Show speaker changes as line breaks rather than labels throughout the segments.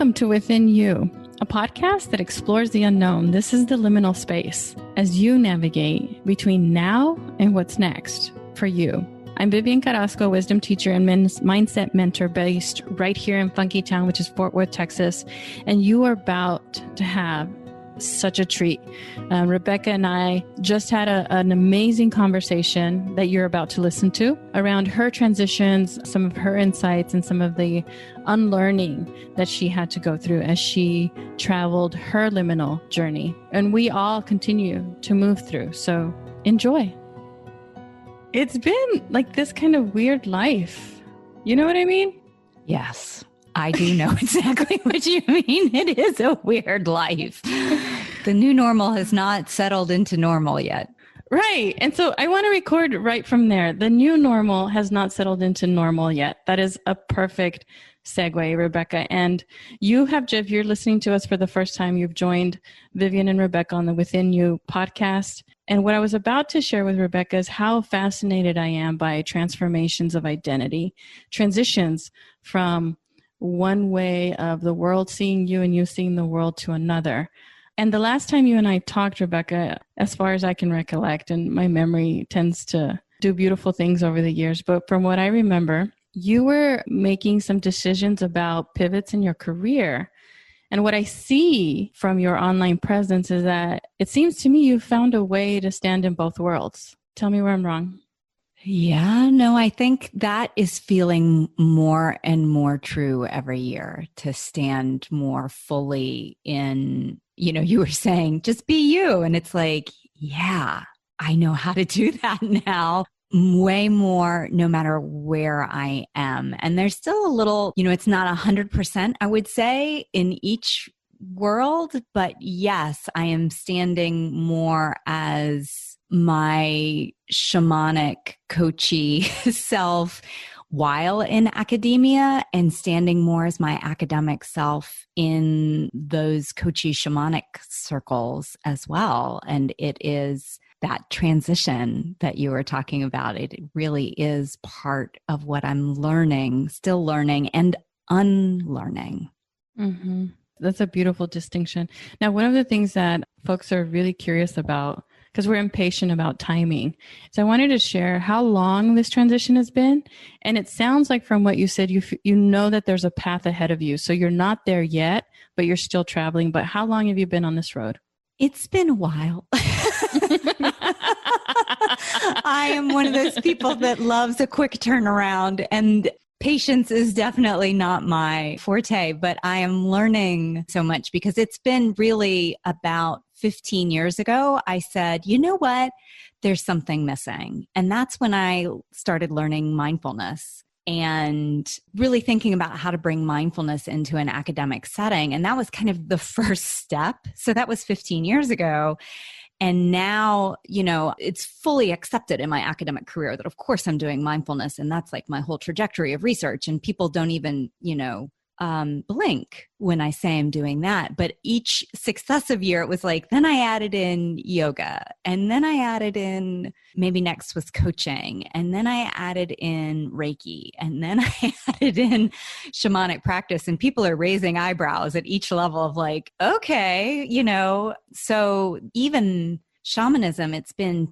Welcome to Within You, a podcast that explores the unknown. This is the liminal space as you navigate between now and what's next for you. I'm Vivian Carrasco, wisdom teacher and mindset mentor based right here in Funky Town, which is Fort Worth, Texas. And you are about to have such a treat. Rebecca and I just had an amazing conversation that you're about to listen to around her transitions, some of her insights, and some of the unlearning that she had to go through as she traveled her liminal journey. And we all continue to move through. So enjoy. It's been like this kind of weird life. You know what I mean?
Yes. I do know exactly what you mean. It is a weird life. The new normal has not settled into normal yet.
Right. And so I want to record right from there. The new normal has not settled into normal yet. That is a perfect segue, Rebecca. And you have, if you're listening to us for the first time, you've joined Vivian and Rebecca on the Within You podcast. And what I was about to share with Rebecca is how fascinated I am by transformations of identity, transitions from one way of the world seeing you and you seeing the world to another. And the last time you and I talked, Rebecca, as far as I can recollect, and my memory tends to do beautiful things over the years, but from what I remember, you were making some decisions about pivots in your career. And what I see from your online presence is that it seems to me you found a way to stand in both worlds. Tell me where I'm wrong.
Yeah, no, I think that is feeling more and more true every year, to stand more fully in, you were saying, just be you. And it's like, yeah, I know how to do that now. Way more, no matter where I am. And there's still a little, it's not 100%, I would say, in each world. But yes, I am standing more as my shamanic coachy self while in academia, and standing more as my academic self in those coachy shamanic circles as well. And it is that transition that you were talking about. It really is part of what I'm learning, still learning and unlearning.
Mm-hmm. That's a beautiful distinction. Now, one of the things that folks are really curious about, because we're impatient about timing, so I wanted to share how long this transition has been. And it sounds like from what you said, you know that there's a path ahead of you. So you're not there yet, but you're still traveling. But how long have you been on this road?
It's been a while. I am one of those people that loves a quick turnaround, and patience is definitely not my forte, but I am learning so much because it's been really about 15 years ago. I said, you know what? There's something missing. And that's when I started learning mindfulness and really thinking about how to bring mindfulness into an academic setting. And that was kind of the first step. So that was 15 years ago. And now, it's fully accepted in my academic career that of course I'm doing mindfulness, and that's like my whole trajectory of research. And people don't even, blink when I say I'm doing that. But each successive year, it was like, then I added in yoga, and then I added in, maybe next was coaching, and then I added in Reiki, and then I added in shamanic practice. And people are raising eyebrows at each level of like, okay, so even shamanism, it's been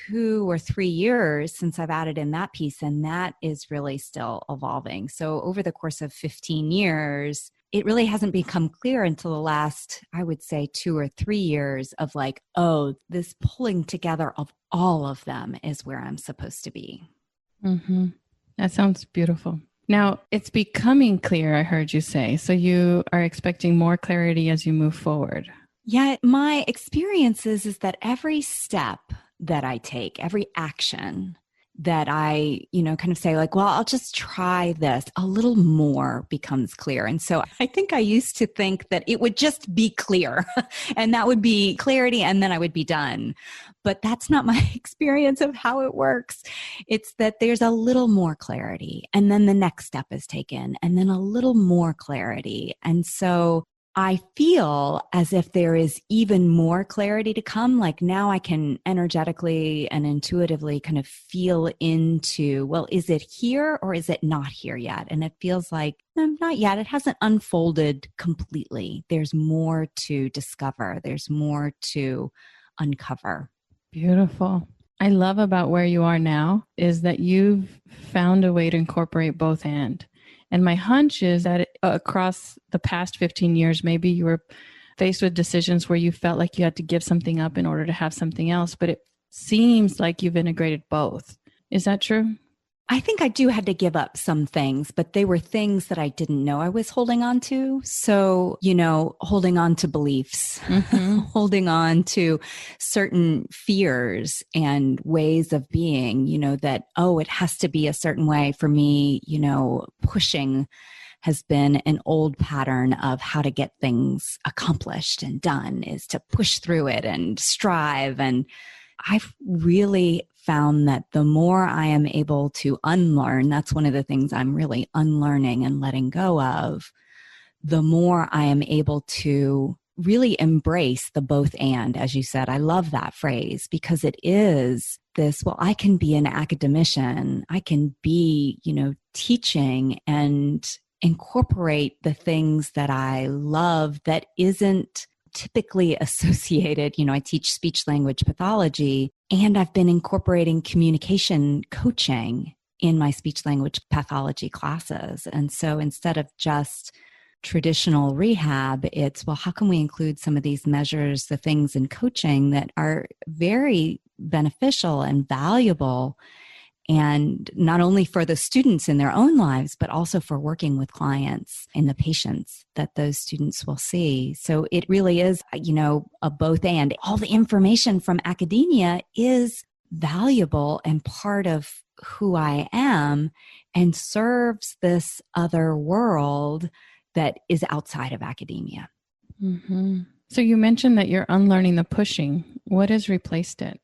2 or 3 years since I've added in that piece, and that is really still evolving. So over the course of 15 years, it really hasn't become clear until the last, I would say, 2 or 3 years of like, oh, this pulling together of all of them is where I'm supposed to be.
Mm-hmm. That sounds beautiful. Now, it's becoming clear, I heard you say. So you are expecting more clarity as you move forward.
Yeah, my experience is that every step that I take, every action that I, kind of say like, well, I'll just try this, a little more becomes clear. And so I think I used to think that it would just be clear and that would be clarity and then I would be done. But that's not my experience of how it works. It's that there's a little more clarity and then the next step is taken and then a little more clarity. And so I feel as if there is even more clarity to come. Like now I can energetically and intuitively kind of feel into, well, is it here or is it not here yet? And it feels like not yet. It hasn't unfolded completely. There's more to discover. There's more to uncover.
Beautiful. I love about where you are now is that you've found a way to incorporate both and my hunch is that across the past 15 years, maybe you were faced with decisions where you felt like you had to give something up in order to have something else, but it seems like you've integrated both. Is that true?
I think I do had to give up some things, but they were things that I didn't know I was holding on to. So, holding on to beliefs, holding on to certain fears and ways of being, that, it has to be a certain way for me, pushing has been an old pattern of how to get things accomplished and done is to push through it and strive. And I've really found that the more I am able to unlearn, that's one of the things I'm really unlearning and letting go of, the more I am able to really embrace the both and, as you said. I love that phrase because it is this, well, I can be an academician, I can be, teaching and incorporate the things that I love that isn't typically associated, I teach speech language pathology, and I've been incorporating communication coaching in my speech language pathology classes. And so instead of just traditional rehab, it's, well, how can we include some of these measures, the things in coaching that are very beneficial and valuable, and not only for the students in their own lives, but also for working with clients and the patients that those students will see. So it really is, a both and. All the information from academia is valuable and part of who I am and serves this other world that is outside of academia.
Mm-hmm. So you mentioned that you're unlearning the pushing. What has replaced it?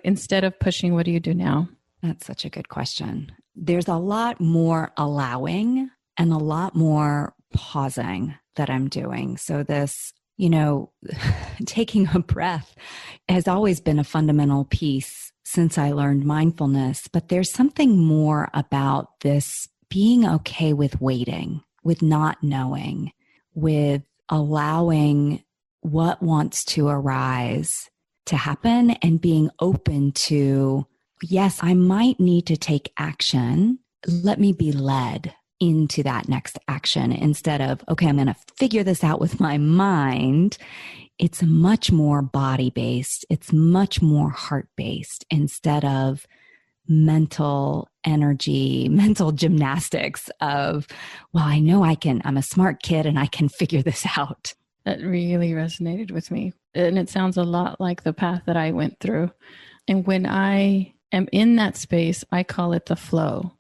Instead of pushing, what do you do now?
That's such a good question. There's a lot more allowing and a lot more pausing that I'm doing. So this, taking a breath has always been a fundamental piece since I learned mindfulness, but there's something more about this being okay with waiting, with not knowing, with allowing what wants to arise to happen and being open to, yes, I might need to take action. Let me be led into that next action instead of, okay, I'm going to figure this out with my mind. It's much more body-based. It's much more heart-based instead of mental energy, mental gymnastics of, well, I know I'm a smart kid and I can figure this out.
That really resonated with me. And it sounds a lot like the path that I went through. And when I am in that space, I call it the flow.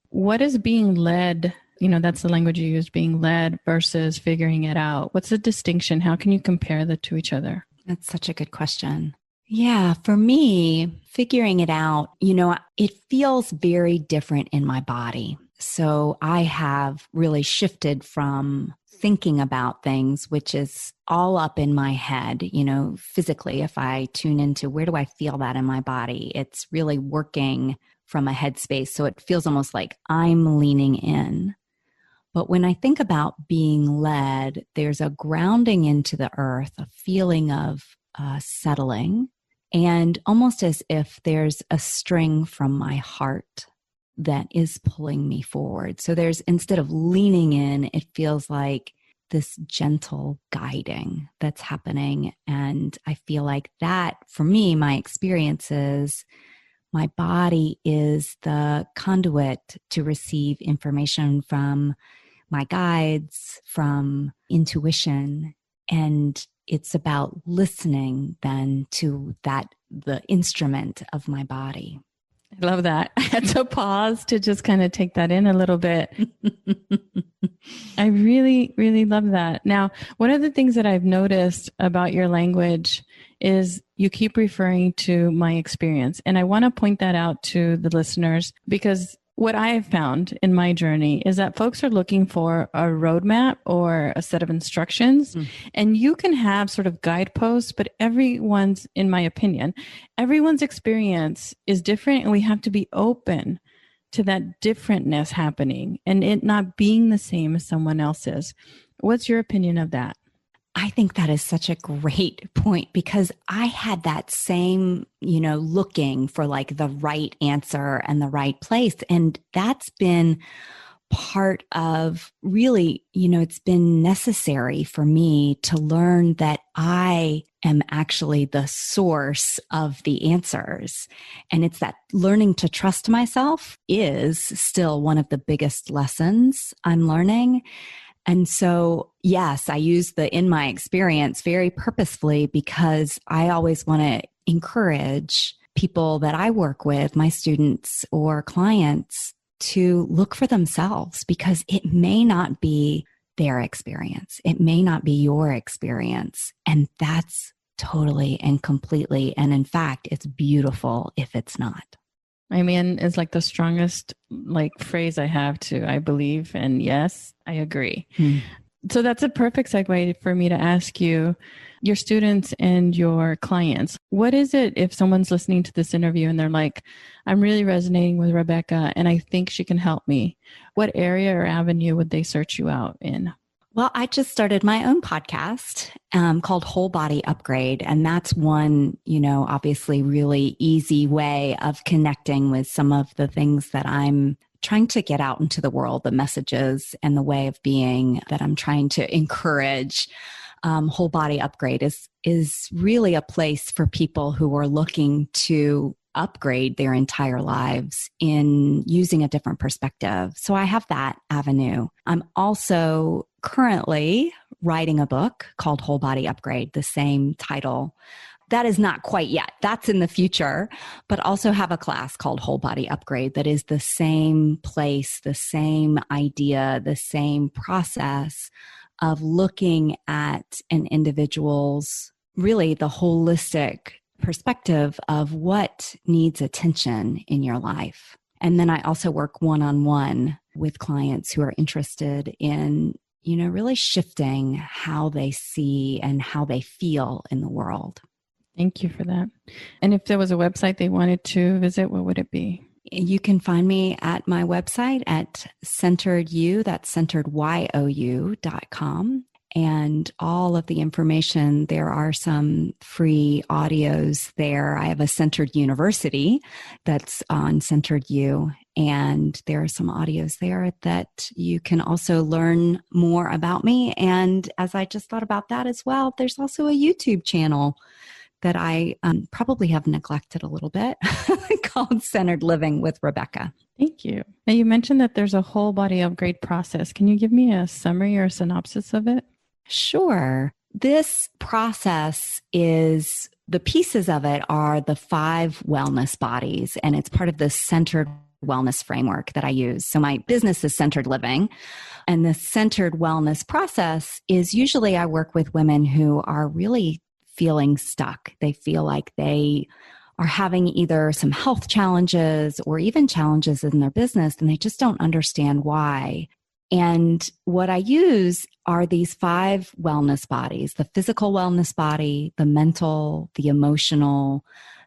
What is being led? That's the language you use, being led versus figuring it out. What's the distinction? How can you compare the two each other?
That's such a good question. Yeah, for me, figuring it out, it feels very different in my body. So I have really shifted from thinking about things, which is all up in my head, physically. If I tune into where do I feel that in my body, it's really working from a headspace. So it feels almost like I'm leaning in. But when I think about being led, there's a grounding into the earth, a feeling of settling, and almost as if there's a string from my heart that is pulling me forward. So there's, instead of leaning in, it feels like this gentle guiding that's happening. And I feel like that, for me, my experience is my body is the conduit to receive information from my guides, from intuition. And it's about listening then to the instrument of my body.
I love that. I had to pause to just kind of take that in a little bit. I really, really love that. Now, one of the things that I've noticed about your language is you keep referring to my experience. And I want to point that out to the listeners because What I have found in my journey is that folks are looking for a roadmap or a set of instructions, and you can have sort of guideposts, but everyone's, in my opinion, everyone's experience is different, and we have to be open to that differentness happening and it not being the same as someone else's. What's your opinion of that?
I think that is such a great point because I had that same, looking for like the right answer and the right place. And that's been part of really, it's been necessary for me to learn that I am actually the source of the answers. And it's that learning to trust myself is still one of the biggest lessons I'm learning. And so, yes, I use the in my experience very purposefully because I always want to encourage people that I work with, my students or clients, to look for themselves because it may not be their experience. It may not be your experience. And that's totally and completely. And in fact, it's beautiful if it's not.
I mean, it's like the strongest phrase I have to, I believe. And yes, I agree. So that's a perfect segue for me to ask you, your students and your clients, what is it if someone's listening to this interview and they're like, I'm really resonating with Rebecca and I think she can help me. What area or avenue would they search you out in?
Well, I just started my own podcast called Whole Body Upgrade. And that's one, obviously really easy way of connecting with some of the things that I'm trying to get out into the world, the messages and the way of being that I'm trying to encourage. Whole Body Upgrade is really a place for people who are looking to upgrade their entire lives in using a different perspective. So I have that avenue. I'm also currently writing a book called Whole Body Upgrade, the same title. That is not quite yet. That's in the future, but also have a class called Whole Body Upgrade that is the same place, the same idea, the same process of looking at an individual's, really the holistic perspective of what needs attention in your life. And then I also work one-on-one with clients who are interested in, really shifting how they see and how they feel in the world.
Thank you for that. And if there was a website they wanted to visit, what would it be?
You can find me at my website at centeredyou, that's centeredyou.com. And all of the information, there are some free audios there. I have a Centered University that's on Centered You, and there are some audios there that you can also learn more about me. And as I just thought about that as well, there's also a YouTube channel that I probably have neglected a little bit called Centered Living with Rebecca.
Thank you. Now, you mentioned that there's a whole body upgrade process. Can you give me a summary or a synopsis of it?
Sure. This process is, the pieces of it are the 5 wellness bodies, and it's part of the centered wellness framework that I use. So my business is Centered Living, and the centered wellness process is usually I work with women who are really feeling stuck. They feel like they are having either some health challenges or even challenges in their business, and they just don't understand why. And what I use are these 5 wellness bodies: the physical wellness body, the mental, the emotional,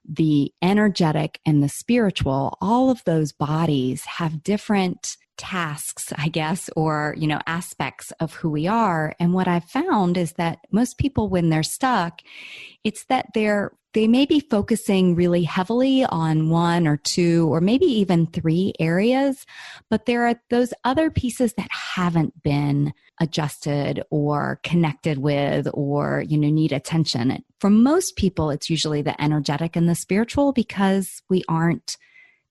the energetic, and the spiritual. All of those bodies have different tasks, I guess, or, aspects of who we are. And what I've found is that most people, when they're stuck, it's that they may be focusing really heavily on 1 or 2 or maybe even 3 areas, but there are those other pieces that haven't been adjusted or connected with or, need attention. For most people, it's usually the energetic and the spiritual because we aren't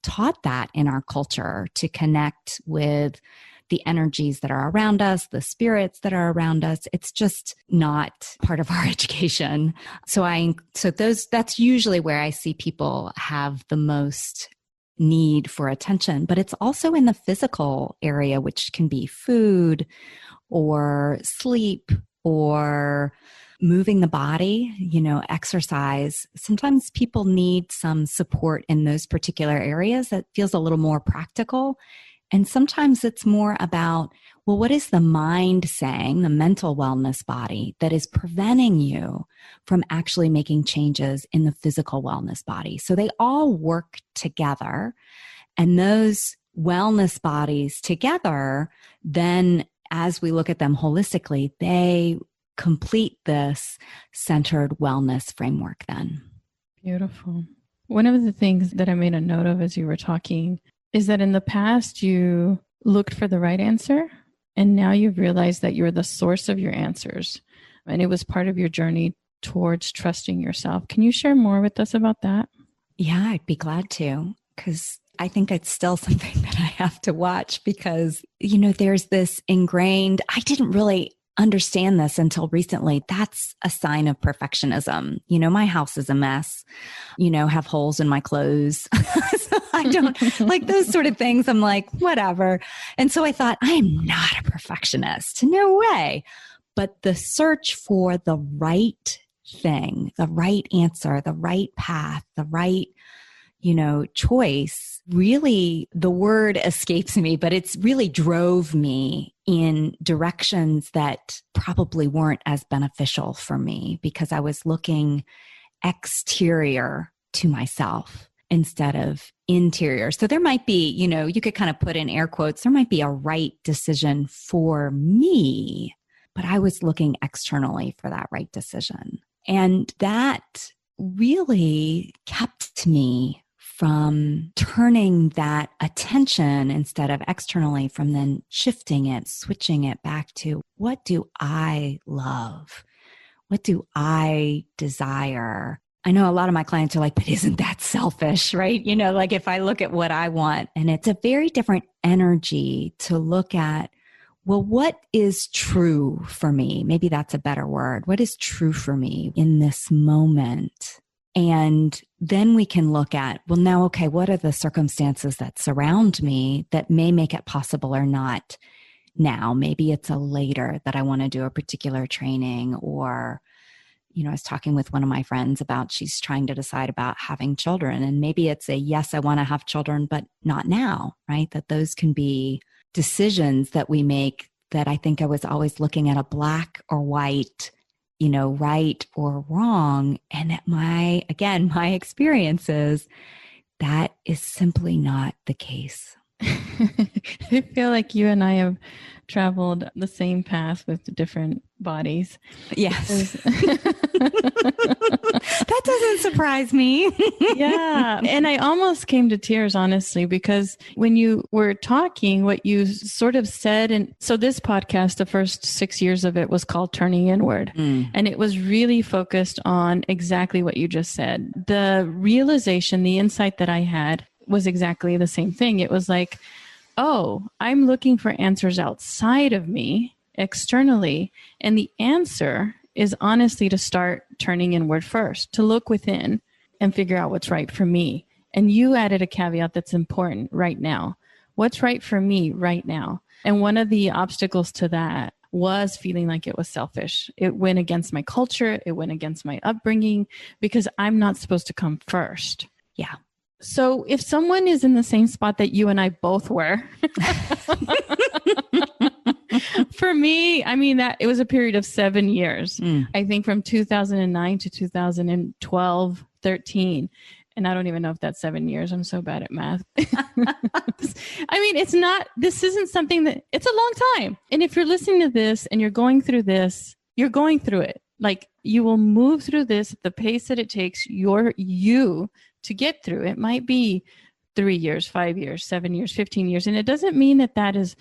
taught that in our culture to connect with the energies that are around us, the spirits that are around us. It's just not part of our education. So that's usually where I see people have the most need for attention, but it's also in the physical area, which can be food or sleep or moving the body, exercise. Sometimes people need some support in those particular areas that feels a little more practical. And sometimes it's more about, well, what is the mind saying, the mental wellness body, that is preventing you from actually making changes in the physical wellness body? So they all work together. And those wellness bodies together, then as we look at them holistically, they complete this centered wellness framework then.
Beautiful. One of the things that I made a note of as you were talking is that in the past you looked for the right answer, and now you've realized that you're the source of your answers. And it was part of your journey towards trusting yourself. Can you share more with us about that?
Yeah, I'd be glad to, because I think it's still something that I have to watch because, there's this ingrained, I didn't really understand this until recently. That's a sign of perfectionism. My house is a mess, have holes in my clothes. So I don't like those sort of things. I'm like, whatever. And so I thought, I am not a perfectionist. No way. But the search for the right thing, the right answer, the right path, the right choice, really, the word escapes me, but it's really drove me in directions that probably weren't as beneficial for me because I was looking exterior to myself instead of interior. So there might be, you could kind of put in air quotes, there might be a right decision for me, but I was looking externally for that right decision. And that really kept me from turning that attention instead of externally, from then shifting it, switching it back to what do I love? What do I desire? I know a lot of my clients are like, but isn't that selfish, right? Like if I look at what I want, and it's a very different energy to look at, well, what is true for me? Maybe that's a better word. What is true for me in this moment? And then we can look at, well, now, okay, what are the circumstances that surround me that may make it possible or not now? Maybe it's a later that I want to do a particular training, or, I was talking with one of my friends about, she's trying to decide about having children, and maybe it's a, yes, I want to have children, but not now, right? That those can be decisions that we make that I think I was always looking at a black or white, right or wrong. And my experiences, that is simply not the case.
I feel like you and I have traveled the same path with different bodies.
Yes. That doesn't surprise me.
Yeah. And I almost came to tears, honestly, because when you were talking, what you sort of said, and so this podcast, the first 6 years of it was called Turning Inward. And it was really focused on exactly what you just said. The realization, the insight that I had was exactly the same thing. It was like, oh, I'm looking for answers outside of me, externally. And the answer is honestly to start turning inward first, to look within and figure out what's right for me. And you added a caveat that's important right now. What's right for me right now? And one of the obstacles to that was feeling like it was selfish. It went against my culture. It went against my upbringing because I'm not supposed to come first.
Yeah.
So if someone is in the same spot that you and I both were, for me, I mean, that it was a period of 7 years, I think from 2009 to 2012, 13. And I don't even know if that's 7 years. I'm so bad at math. I mean, this isn't something that, it's a long time. And if you're listening to this and you're going through this, you're going through it. Like you will move through this at the pace that it takes you to get through. It might be 3 years, 5 years, 7 years, 15 years. And it doesn't mean that that is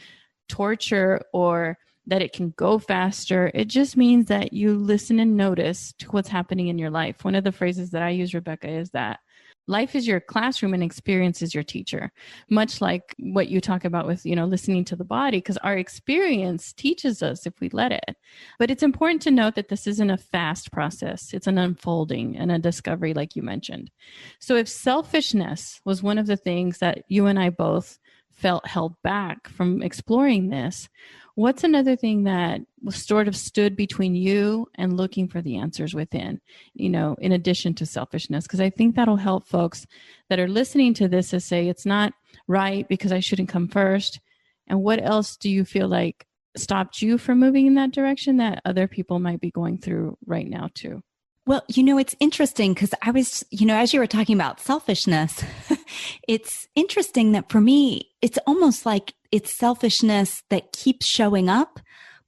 torture or that it can go faster. It just means that you listen and notice to what's happening in your life. One of the phrases that I use, Rebecca, is that life is your classroom and experience is your teacher. Much like what you talk about with, listening to the body, because our experience teaches us if we let it. But it's important to note that this isn't a fast process. It's an unfolding and a discovery, like you mentioned. So if selfishness was one of the things that you and I both felt held back from exploring this, what's another thing that sort of stood between you and looking for the answers within, in addition to selfishness? Because I think that'll help folks that are listening to this to say it's not right because I shouldn't come first. And what else do you feel like stopped you from moving in that direction that other people might be going through right now too?
Well, it's interesting because I was, as you were talking about selfishness, it's interesting that for me, it's almost like it's selfishness that keeps showing up,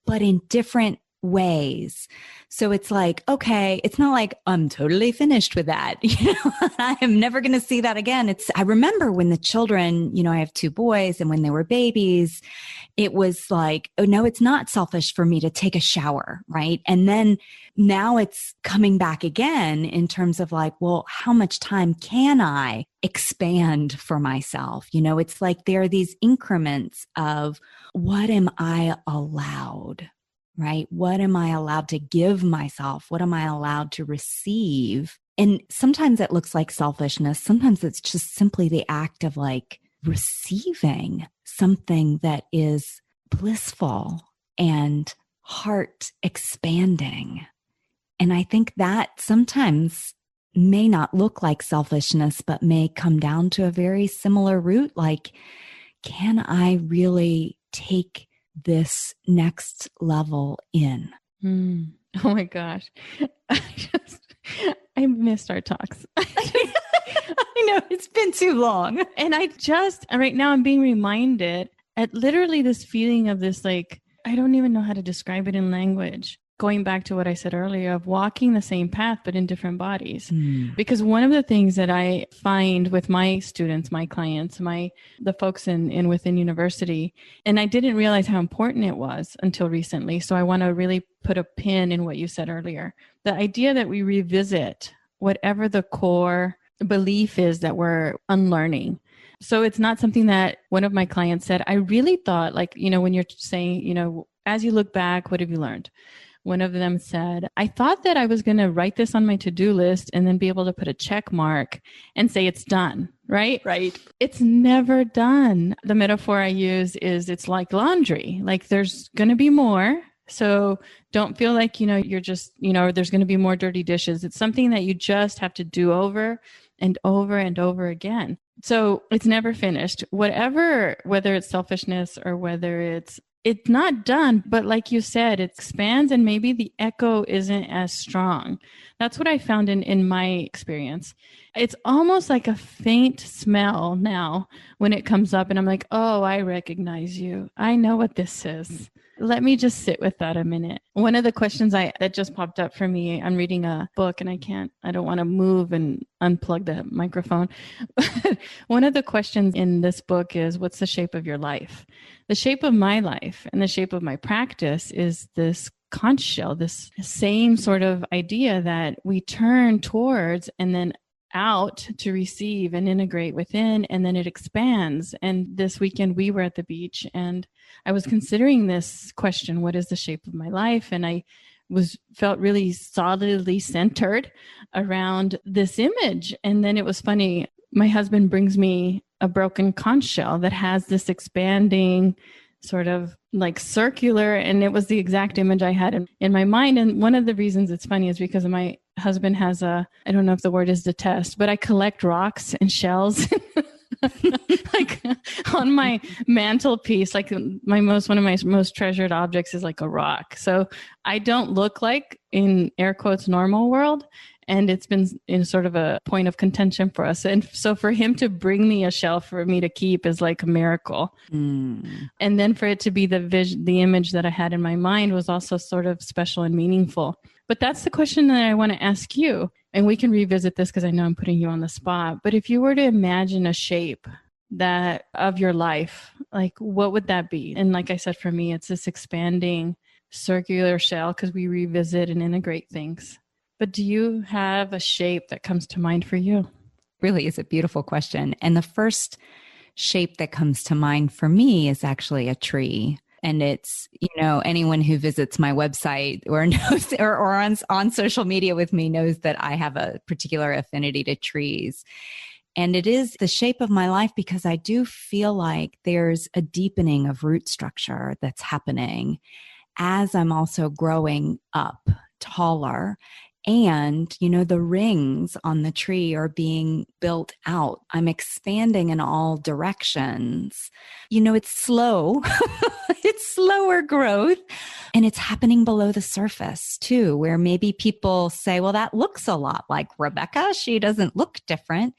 but in different ways. So it's like, okay, it's not like I'm totally finished with that. I am never going to see that again. I remember when the children, I have 2 boys, and when they were babies, it was like, oh no, it's not selfish for me to take a shower. Right. And then now it's coming back again in terms of like, well, how much time can I expand for myself? It's like there are these increments of what am I allowed? Right? What am I allowed to give myself? What am I allowed to receive? And sometimes it looks like selfishness. Sometimes it's just simply the act of like receiving something that is blissful and heart expanding. And I think that sometimes may not look like selfishness, but may come down to a very similar root. Like, can I really take this next level in?
Oh my gosh. I missed our talks.
I know, it's been too long.
And right now I'm being reminded at literally this feeling of this, like, I don't even know how to describe it in language. Going back to what I said earlier of walking the same path, but in different bodies. Because one of the things that I find with my students, my clients, the folks in within university, and I didn't realize how important it was until recently. So I want to really put a pin in what you said earlier. The idea that we revisit whatever the core belief is that we're unlearning. So it's not something that one of my clients said. I really thought, like, when you're saying, as you look back, what have you learned? One of them said, I thought that I was going to write this on my to-do list and then be able to put a check mark and say it's done, right?
Right.
It's never done. The metaphor I use is it's like laundry. Like there's going to be more. So don't feel like, you're just, there's going to be more dirty dishes. It's something that you just have to do over and over and over again. So it's never finished. Whether it's selfishness or whether it's not done, but like you said, it expands and maybe the echo isn't as strong. That's what I found in my experience. It's almost like a faint smell now when it comes up and I'm like, oh, I recognize you. I know what this is. Let me just sit with that a minute. One of the questions that just popped up for me, I'm reading a book and I don't want to move and unplug the microphone. One of the questions in this book is, what's the shape of your life? The shape of my life and the shape of my practice is this conch shell, this same sort of idea that we turn towards and then out to receive and integrate within, and then it expands. And this weekend we were at the beach and I was considering this question, what is the shape of my life? And I felt really solidly centered around this image. And then it was funny. My husband brings me a broken conch shell that has this expanding sort of like circular, and it was the exact image I had in my mind. And one of the reasons it's funny is because my husband has I don't know if the word is detest, but I collect rocks and shells like on my mantelpiece. Like one of my most treasured objects is like a rock. So I don't look like, in air quotes, normal world. And it's been in sort of a point of contention for us. And so for him to bring me a shell for me to keep is like a miracle. And then for it to be the image that I had in my mind was also sort of special and meaningful. But that's the question that I want to ask you. And we can revisit this because I know I'm putting you on the spot. But if you were to imagine a shape of your life, like what would that be? And like I said, for me, it's this expanding circular shell because we revisit and integrate things. But do you have a shape that comes to mind for you?
Really is a beautiful question. And the first shape that comes to mind for me is actually a tree. And it's, anyone who visits my website or knows or on social media with me knows that I have a particular affinity to trees. And it is the shape of my life because I do feel like there's a deepening of root structure that's happening as I'm also growing up taller. And, the rings on the tree are being built out. I'm expanding in all directions. It's slow. It's slower growth. And it's happening below the surface too, where maybe people say, well, that looks a lot like Rebecca. She doesn't look different.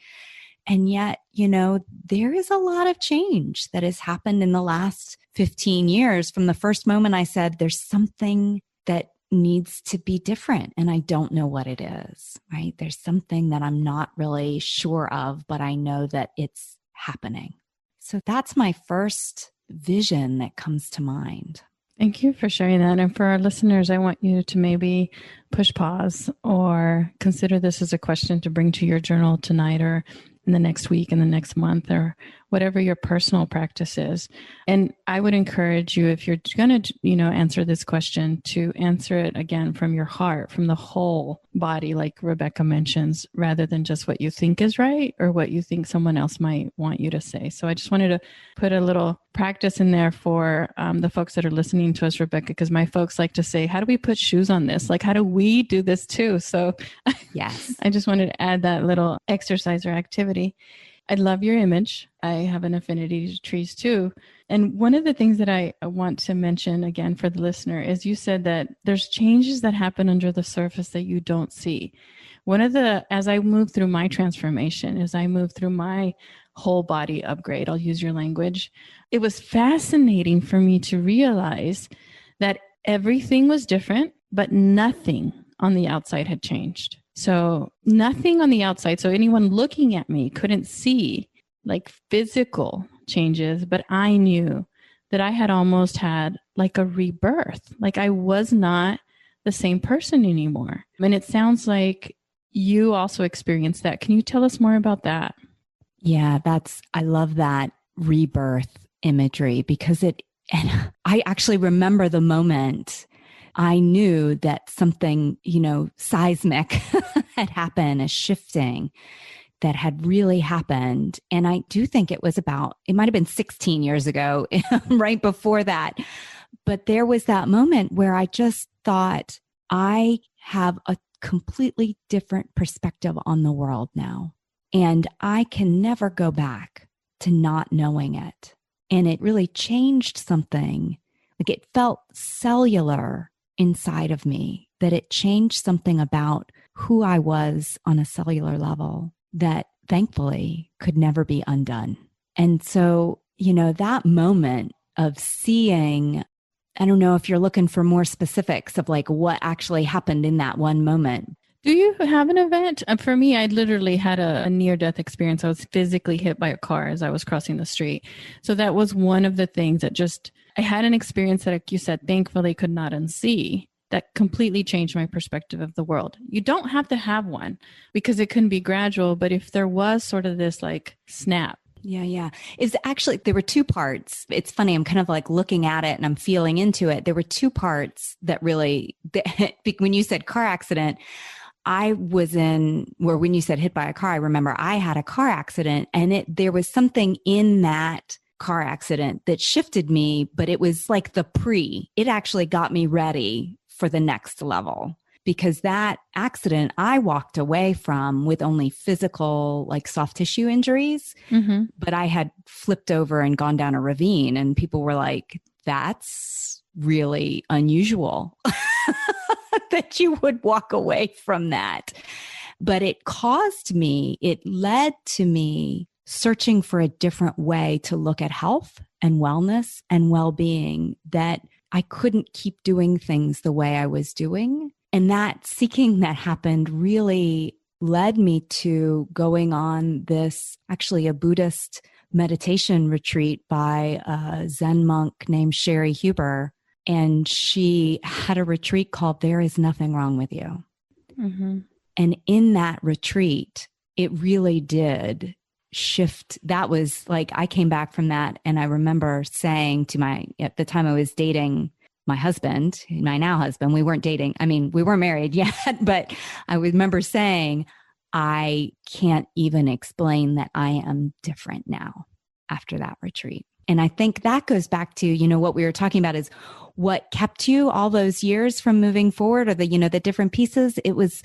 And yet, there is a lot of change that has happened in the last 15 years from the first moment I said, there's something that needs to be different. And I don't know what it is, right? There's something that I'm not really sure of, but I know that it's happening. So that's my first vision that comes to mind.
Thank you for sharing that. And for our listeners, I want you to maybe push pause or consider this as a question to bring to your journal tonight or in the next week, in the next month, or whatever your personal practice is. And I would encourage you, if you're going to, answer this question, to answer it again from your heart, from the whole body, like Rebecca mentions, rather than just what you think is right or what you think someone else might want you to say. So I just wanted to put a little practice in there for the folks that are listening to us, Rebecca, because my folks like to say, how do we put shoes on this? Like, how do we do this too? So
yes,
I just wanted to add that little exercise or activity. I love your image. I have an affinity to trees too. And one of the things that I want to mention again for the listener is you said that there's changes that happen under the surface that you don't see. As I move through my transformation, as I move through my whole body upgrade, I'll use your language, it was fascinating for me to realize that everything was different, but nothing on the outside had changed. So nothing on the outside. So anyone looking at me couldn't see like physical changes, but I knew that I had almost had like a rebirth. Like I was not the same person anymore. And it sounds like you also experienced that. Can you tell us more about that?
Yeah, I love that rebirth imagery because and I actually remember the moment I knew that something, seismic had happened, a shifting that had really happened. And I do think it might have been 16 years ago, right before that. But there was that moment where I just thought, I have a completely different perspective on the world now. And I can never go back to not knowing it. And it really changed something. Like it felt cellular inside of me, that it changed something about who I was on a cellular level that thankfully could never be undone. And so, that moment of seeing, I don't know if you're looking for more specifics of like what actually happened in that one moment.
Do you have an event? For me, I literally had a near-death experience. I was physically hit by a car as I was crossing the street. So that was one of the things that I had an experience that, like you said, thankfully could not unsee, that completely changed my perspective of the world. You don't have to have one because it can be gradual, but if there was sort of this like snap.
Yeah. It's actually, there were two parts. It's funny. I'm kind of like looking at it and I'm feeling into it. There were two parts that really, when you said car accident, I was when you said hit by a car, I remember I had a car accident and there was something in that car accident that shifted me, but it was like it actually got me ready for the next level. Because that accident I walked away from with only physical, like soft tissue injuries, but I had flipped over and gone down a ravine and people were like, that's really unusual that you would walk away from that. But it led to me searching for a different way to look at health and wellness and well-being, that I couldn't keep doing things the way I was doing. And that seeking that happened really led me to going on this, actually a Buddhist meditation retreat by a Zen monk named Sherry Huber. And she had a retreat called There Is Nothing Wrong With You. Mm-hmm. And in that retreat, it really did shift. That was like, I came back from that and I remember saying to at the time I was dating my husband, my now husband, we weren't dating. I mean, we weren't married yet, but I remember saying, I can't even explain that I am different now after that retreat. And I think that goes back to, what we were talking about is what kept you all those years from moving forward, or the different pieces. It was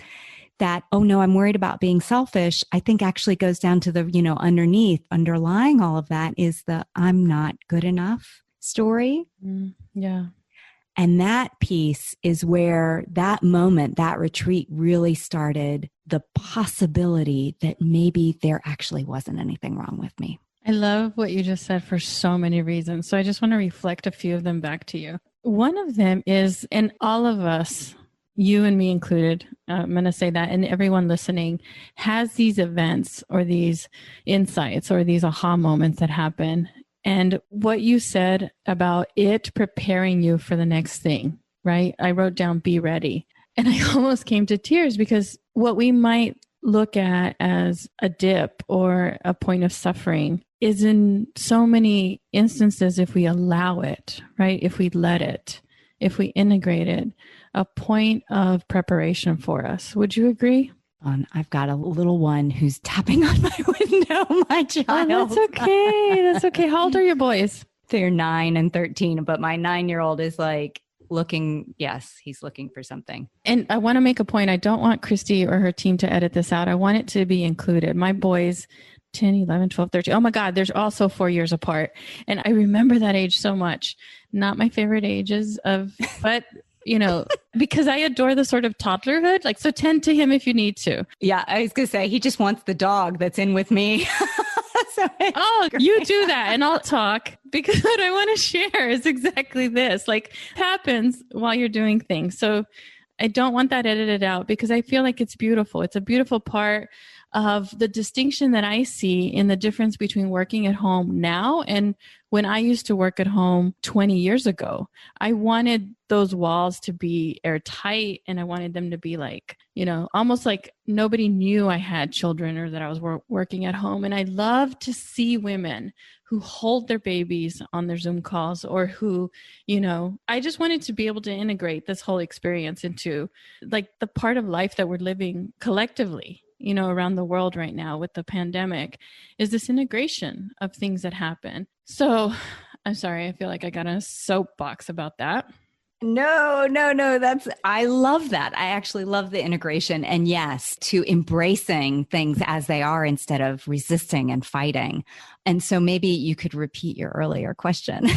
that, oh no, I'm worried about being selfish. I think actually goes down to the, underlying all of that is the I'm not good enough story.
Yeah.
And that piece is where that moment, that retreat really started the possibility that maybe there actually wasn't anything wrong with me.
I love what you just said for so many reasons. So I just want to reflect a few of them back to you. One of them is, and all of us, you and me included, I'm going to say that, and everyone listening has these events or these insights or these aha moments that happen. And what you said about it preparing you for the next thing, right? I wrote down, be ready. And I almost came to tears because what we might look at as a dip or a point of suffering is in so many instances, if we allow it, right? If we let it, if we integrate it, a point of preparation for us. Would you agree?
I've got a little one who's tapping on my window, my child.
Oh, that's okay. That's okay. How old are your boys?
They're 9 and 13, but my 9-year-old is like looking, yes, he's looking for something.
And I want to make a point. I don't want Christy or her team to edit this out. I want it to be included. My boys, 10, 11, 12, 13. Oh my God, there's also 4 years apart. And I remember that age so much. Not my favorite ages but because I adore the sort of toddlerhood, so tend to him if you need to.
Yeah, I was going to say, he just wants the dog that's in with me.
You do that and I'll talk, because what I want to share is exactly this, happens while you're doing things. So I don't want that edited out because I feel like it's beautiful. It's a beautiful part of the distinction that I see in the difference between working at home now and when I used to work at home 20 years ago. I wanted those walls to be airtight, and I wanted them to be almost like nobody knew I had children or that I was working at home. And I love to see women who hold their babies on their Zoom calls, or who, I just wanted to be able to integrate this whole experience into the part of life that we're living collectively, around the world right now with the pandemic, is this integration of things that happen. So I'm sorry, I feel like I got a soapbox about that.
No. I love that. I actually love the integration, and yes, to embracing things as they are instead of resisting and fighting. And so maybe you could repeat your earlier question.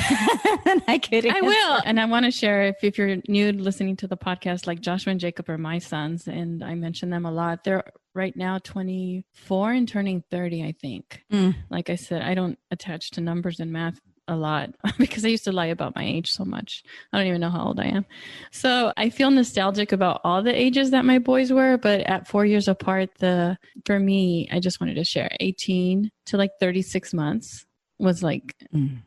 And I will.
And I want to share, if you're new listening to the podcast, Joshua and Jacob are my sons, and I mention them a lot. They're right now 24 and turning 30, I think. Like I said, I don't attach to numbers in math a lot because I used to lie about my age so much. I don't even know how old I am. So I feel nostalgic about all the ages that my boys were, but at 4 years apart, for me, I just wanted to share 18 to 36 months was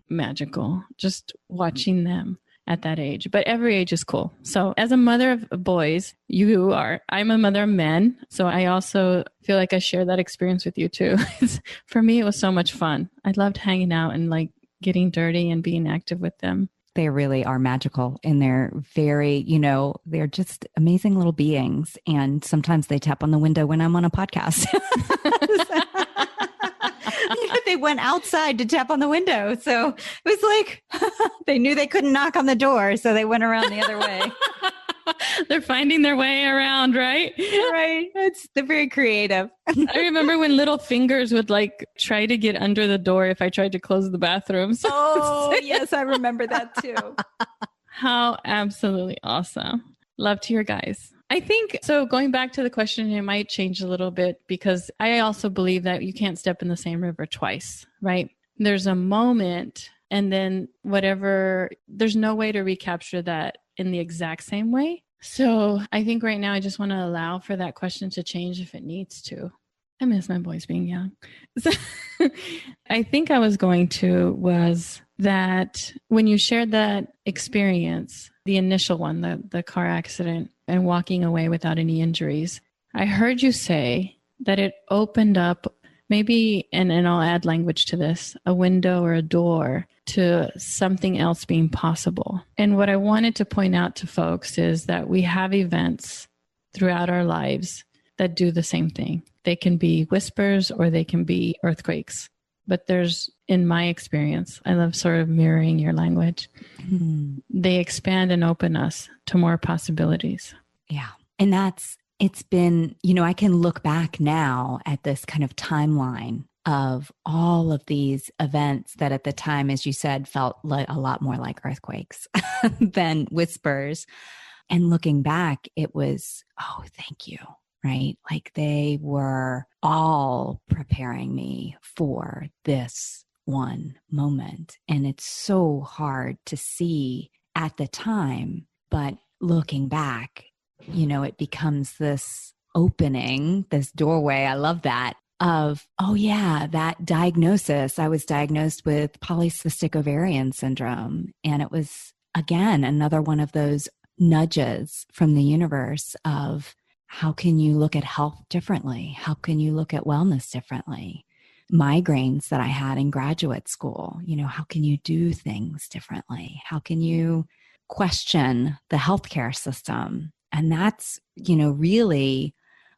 magical, just watching them at that age. But every age is cool. So as a mother of boys, I'm a mother of men. So I also feel like I share that experience with you too. For me, it was so much fun. I loved hanging out and getting dirty and being active with them.
They really are magical, and they're very, they're just amazing little beings. And sometimes they tap on the window when I'm on a podcast. They went outside to tap on the window. So it was they knew they couldn't knock on the door, so they went around the other way.
They're finding their way around, right?
Right. They're very creative.
I remember when little fingers would try to get under the door if I tried to close the bathroom.
Oh, yes, I remember that too.
How absolutely awesome. Love to hear, guys. I think, so going back to the question, it might change a little bit because I also believe that you can't step in the same river twice, right? There's a moment and then there's no way to recapture that in the exact same way. So I think right now I just want to allow for that question to change if it needs to. I miss my boys being young. So I think I was was that when you shared that experience, the initial one, the car accident and walking away without any injuries, I heard you say that it opened up maybe, and I'll add language to this, a window or a door to something else being possible. And what I wanted to point out to folks is that we have events throughout our lives that do the same thing. They can be whispers or they can be earthquakes. But there's, in my experience, I love sort of mirroring your language. They expand and open us to more possibilities.
Yeah. And it's been, I can look back now at this kind of timeline of all of these events that at the time, as you said, felt like a lot more like earthquakes than whispers. And looking back, it was, oh, thank you, right? Like they were all preparing me for this one moment. And it's so hard to see at the time, but looking back, it becomes this opening, this doorway. I love that of, oh yeah, that diagnosis. I was diagnosed with polycystic ovarian syndrome. And it was, again, another one of those nudges from the universe of how can you look at health differently? How can you look at wellness differently? Migraines that I had in graduate school, how can you do things differently? How can you question the healthcare system? And that's, really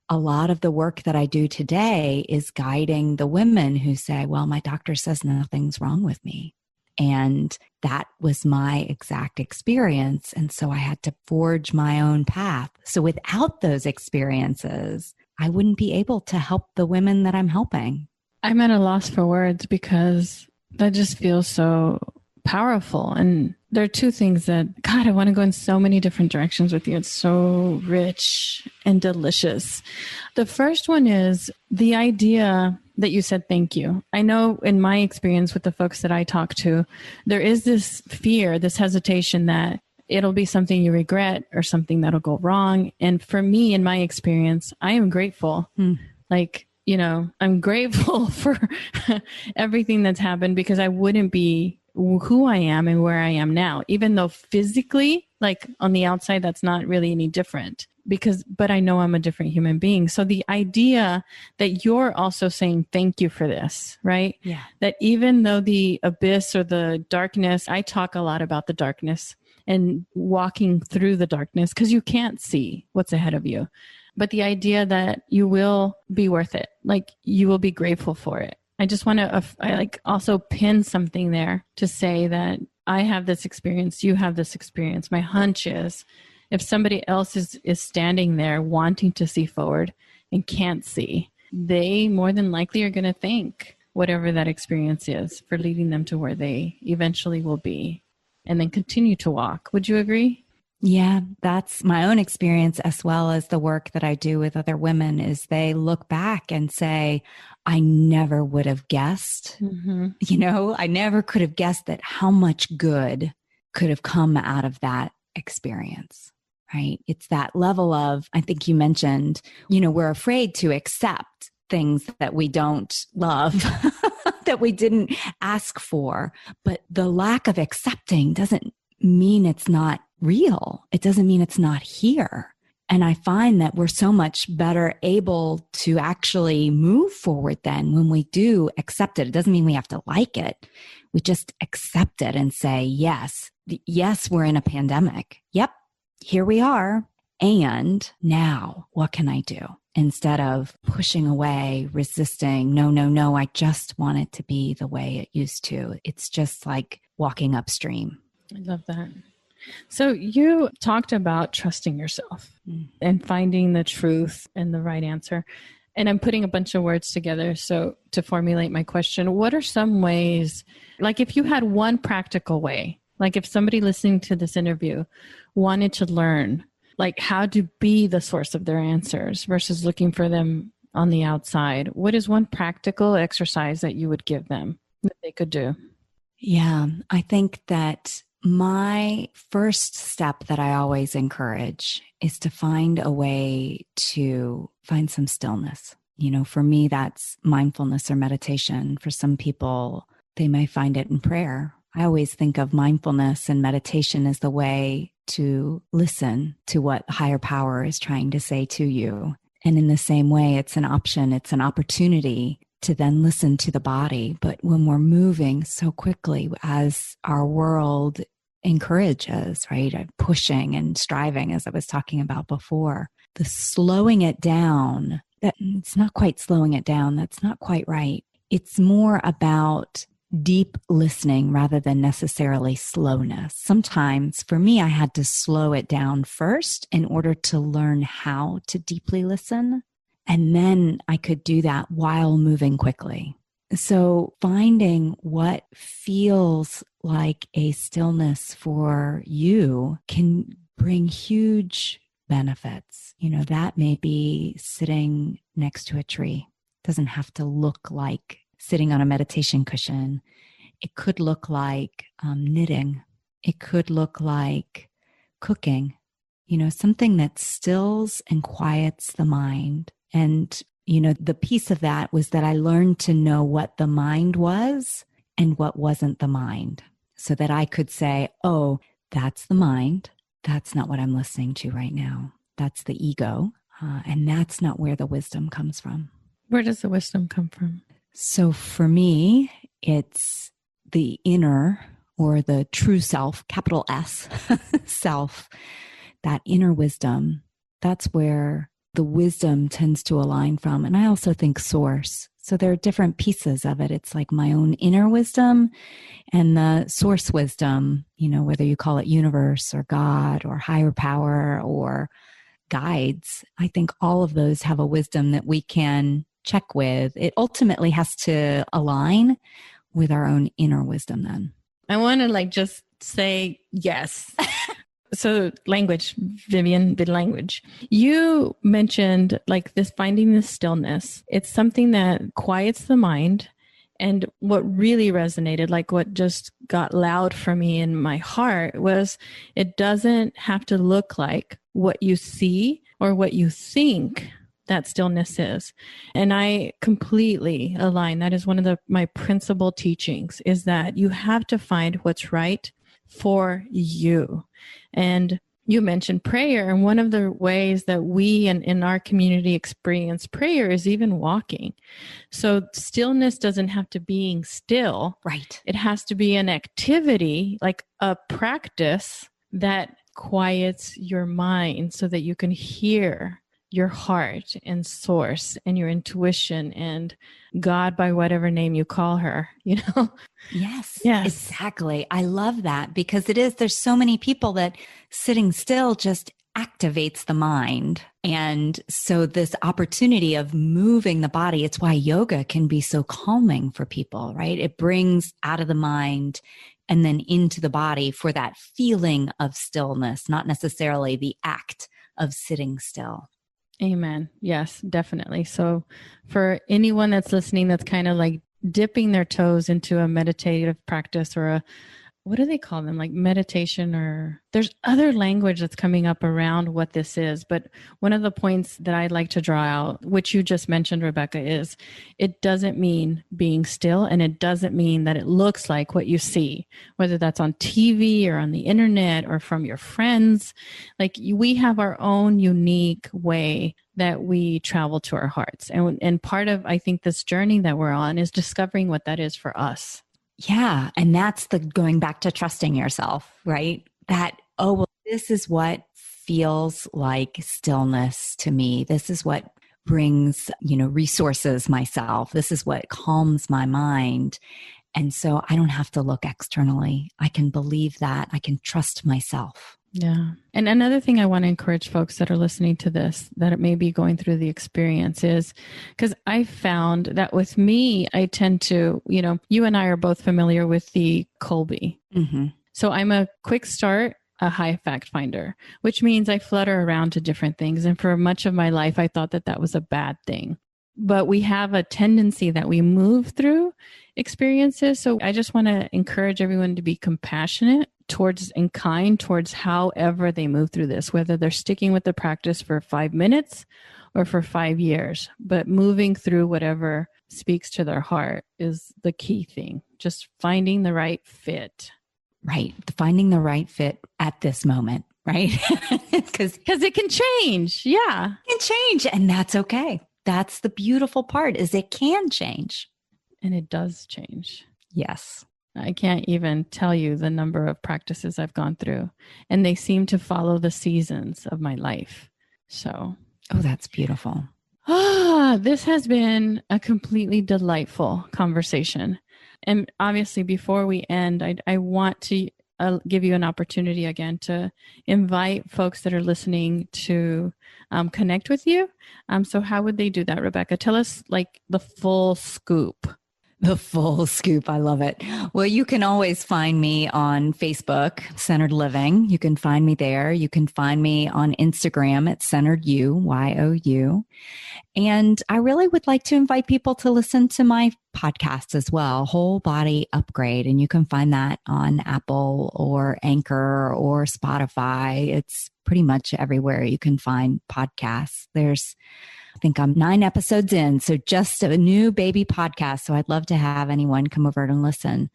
a lot of the work that I do today is guiding the women who say, well, my doctor says nothing's wrong with me. And that was my exact experience. And so I had to forge my own path. So without those experiences, I wouldn't be able to help the women that I'm helping.
I'm at a loss for words because that just feels so powerful. And there are two things that, God, I want to go in so many different directions with you. It's so rich and delicious. The first one is the idea that you said, thank you. I know in my experience with the folks that I talk to, there is this fear, this hesitation that it'll be something you regret or something that'll go wrong. And for me, in my experience, I am grateful. I'm grateful for everything that's happened because I wouldn't be who I am and where I am now, even though physically, like on the outside, that's not really any different but I know I'm a different human being. So the idea that you're also saying, thank you for this, right?
Yeah.
That even though the abyss or the darkness, I talk a lot about the darkness and walking through the darkness because you can't see what's ahead of you. But the idea that you will be worth it, like you will be grateful for it. I just want to also pin something there to say that I have this experience, you have this experience. My hunch is if somebody else is standing there wanting to see forward and can't see, they more than likely are going to thank whatever that experience is for leading them to where they eventually will be and then continue to walk. Would you agree?
Yeah, that's my own experience as well as the work that I do with other women is they look back and say, I never would have guessed, I never could have guessed that how much good could have come out of that experience, right? It's that level of, I think you mentioned, we're afraid to accept things that we don't love, that we didn't ask for, but the lack of accepting doesn't mean it's not real. It doesn't mean it's not here. And I find that we're so much better able to actually move forward then when we do accept it. It doesn't mean we have to like it. We just accept it and say, yes, we're in a pandemic. Yep, here we are. And now what can I do? Instead of pushing away, resisting, no, I just want it to be the way it used to. It's just like walking upstream.
I love that. So you talked about trusting yourself and finding the truth and the right answer. And I'm putting a bunch of words together. So to formulate my question, what are some ways, like if you had one practical way, like if somebody listening to this interview wanted to learn, like how to be the source of their answers versus looking for them on the outside, what is one practical exercise that you would give them that they could do?
Yeah, I think that my first step that I always encourage is to find a way to find some stillness. For me, that's mindfulness or meditation. For some people, they may find it in prayer. I always think of mindfulness and meditation as the way to listen to what higher power is trying to say to you. And in the same way, it's an option, it's an opportunity to then listen to the body. But when we're moving so quickly as our world encourages, right? Pushing and striving, as I was talking about before, the slowing it down That it's not quite slowing it down. That's not quite right. It's more about deep listening rather than necessarily slowness. Sometimes for me, I had to slow it down first in order to learn how to deeply listen. And then I could do that while moving quickly. So finding what feels like a stillness for you can bring huge benefits. That may be sitting next to a tree. It doesn't have to look like sitting on a meditation cushion. It could look like knitting. It could look like cooking, something that stills and quiets the mind. And the piece of that was that I learned to know what the mind was and what wasn't the mind, so that I could say, oh, that's the mind. That's not what I'm listening to right now. That's the ego. And that's not where the wisdom comes from.
Where does the wisdom come from?
So for me, it's the inner, or the true self, capital S, self, that inner wisdom. That's where the wisdom tends to align from. And I also think source. So there are different pieces of it. It's like my own inner wisdom and the source wisdom, whether you call it universe or God or higher power or guides. I think all of those have a wisdom that we can check with. It ultimately has to align with our own inner wisdom then.
I want to just say yes. So language, Vivian, the language. You mentioned this finding the stillness. It's something that quiets the mind. And what really resonated, what just got loud for me in my heart, was it doesn't have to look like what you see or what you think that stillness is. And I completely align. That is one of my principal teachings, is that you have to find what's right for you. And you mentioned prayer. And one of the ways that we in our community experience prayer is even walking. So stillness doesn't have to being still.
Right.
It has to be an activity, like a practice that quiets your mind so that you can hear your heart and source and your intuition and God, by whatever name you call her,
Yes,
Yes.
Exactly. I love that, because there's so many people that sitting still just activates the mind. And so this opportunity of moving the body, it's why yoga can be so calming for people, right? It brings out of the mind and then into the body for that feeling of stillness, not necessarily the act of sitting still.
Amen. Yes, definitely. So for anyone that's listening, that's kind of dipping their toes into a meditative practice or what do they call them? Meditation, or there's other language that's coming up around what this is. But one of the points that I'd like to draw out, which you just mentioned, Rebecca, is it doesn't mean being still, and it doesn't mean that it looks like what you see, whether that's on TV or on the internet or from your friends. We have our own unique way that we travel to our hearts. And part of, I think, this journey that we're on is discovering what that is for us.
Yeah. And that's going back to trusting yourself, right? That, this is what feels like stillness to me. This is what brings, resources myself. This is what calms my mind. And so I don't have to look externally. I can believe that. I can trust myself.
Yeah. And another thing I want to encourage folks that are listening to this, that it may be going through the experience, is because I found that with me, I tend to, you and I are both familiar with the Colby.
Mm-hmm.
So I'm a quick start, a high fact finder, which means I flutter around to different things. And for much of my life, I thought that was a bad thing. But we have a tendency that we move through experiences. So I just want to encourage everyone to be compassionate towards and kind towards however they move through this, whether they're sticking with the practice for 5 minutes or for 5 years, but moving through whatever speaks to their heart is the key thing. Just finding the right fit.
Right. Finding the right fit at this moment, right? Because
it can change. Yeah.
It can change. And that's okay. That's the beautiful part, is it can change.
And it does change.
Yes.
I can't even tell you the number of practices I've gone through, and they seem to follow the seasons of my life. So,
oh, that's beautiful.
This has been a completely delightful conversation. And obviously, before we end, I want to give you an opportunity again to invite folks that are listening to connect with you. So how would they do that, Rebecca? Tell us like the full scoop.
The full scoop. I love it. Well, you can always find me on Facebook, Centered Living. You can find me there. You can find me on Instagram at Centered You, YOU. And I really would like to invite people to listen to my podcast as well, Whole Body Upgrade. And you can find that on Apple or Anchor or Spotify. It's pretty much everywhere you can find podcasts. I think I'm 9 episodes in, so just a new baby podcast. So I'd love to have anyone come over and listen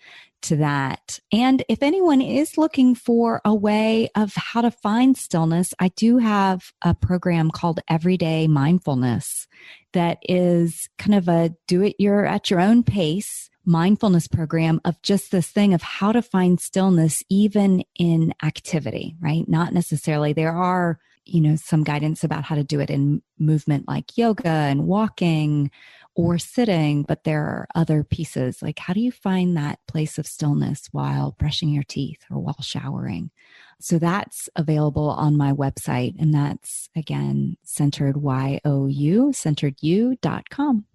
to that. And if anyone is looking for a way of how to find stillness, I do have a program called Everyday Mindfulness that is kind of a at your own pace mindfulness program of just this thing of how to find stillness even in activity, right? Not necessarily. There are some guidance about how to do it in movement like yoga and walking or sitting, but there are other pieces like how do you find that place of stillness while brushing your teeth or while showering? So that's available on my website, and that's again centeredyou.com.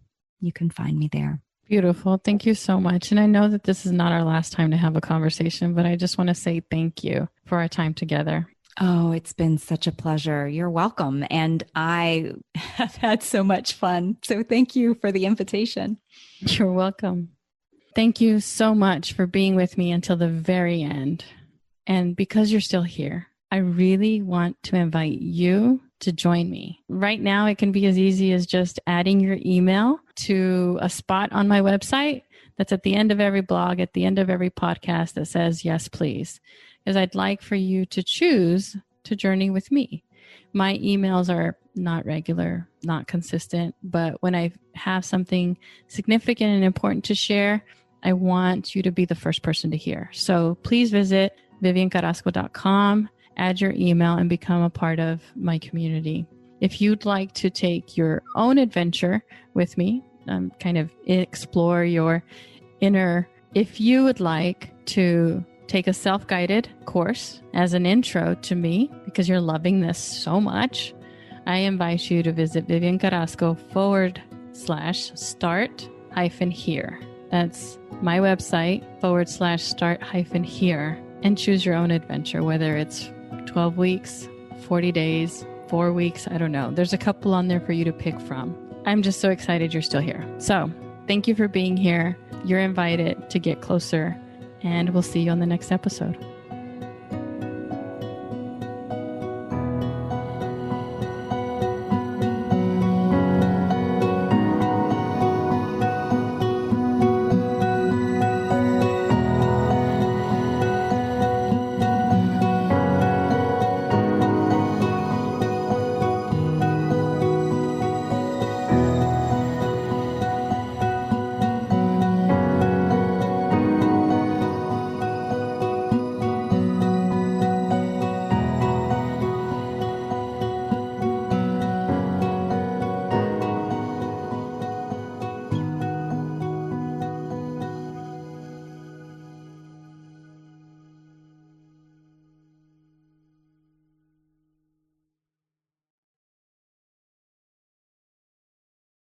You can find me there.
Beautiful. Thank you so much. And I know that this is not our last time to have a conversation, but I just want to say thank you for our time together.
Oh, it's been such a pleasure. You're welcome. And I have had so much fun. So thank you for the invitation.
You're welcome. Thank you so much for being with me until the very end. And because you're still here, I really want to invite you to join me. Right now, it can be as easy as just adding your email to a spot on my website that's at the end of every blog, at the end of every podcast that says, yes, please. Because I'd like for you to choose to journey with me. My emails are not regular, not consistent, but when I have something significant and important to share, I want you to be the first person to hear. So please visit viviancarrasco.com, add your email, and become a part of my community. If you'd like to take your own adventure with me, kind of explore your inner, if you would like to take a self-guided course as an intro to me, because you're loving this so much, I invite you to visit viviancarrasco.com/start-here. That's my website /start-here, and choose your own adventure, whether it's 12 weeks, 40 days, 4 weeks, I don't know. There's a couple on there for you to pick from. I'm just so excited you're still here. So thank you for being here. You're invited to get closer, and we'll see you on the next episode.